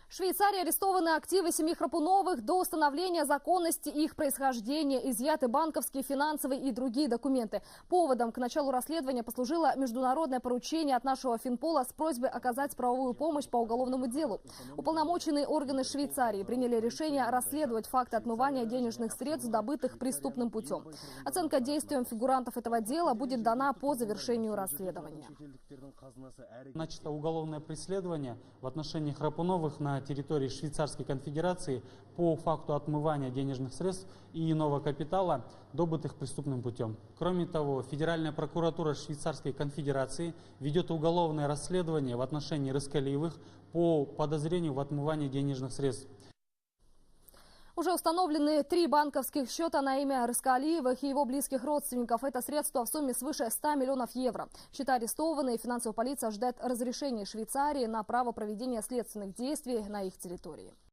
В Швейцарии арестованы активы семьи Храпуновых. До установления законности их происхождения изъяты банковские, финансовые и другие документы. Поводом к началу расследования послужило международное поручение от нашего Финпола с просьбой оказать правовую помощь по уголовному делу. Уполномоченные органы Швейцарии приняли решение расследовать факты отмывания денежных средств, добытых преступным путем. Оценка действиям фигурантов этого дела будет дана по завершению расследования. Начато уголовное преследование в отношении Храпуновых на территории Швейцарской конфедерации по факту отмывания денежных средств и иного капитала, добытых преступным путем. Кроме того, Федеральная прокуратура Швейцарской конфедерации ведет уголовное расследование в отношении Рыскалиевых по подозрению в отмывании денежных средств. Уже установлены 3 банковских счета на имя Рыскалиевых и его близких родственников. Это средства в сумме свыше 100 миллионов евро. Счета арестованы, и финансовая полиция ждет разрешения Швейцарии на право проведения следственных действий на их территории.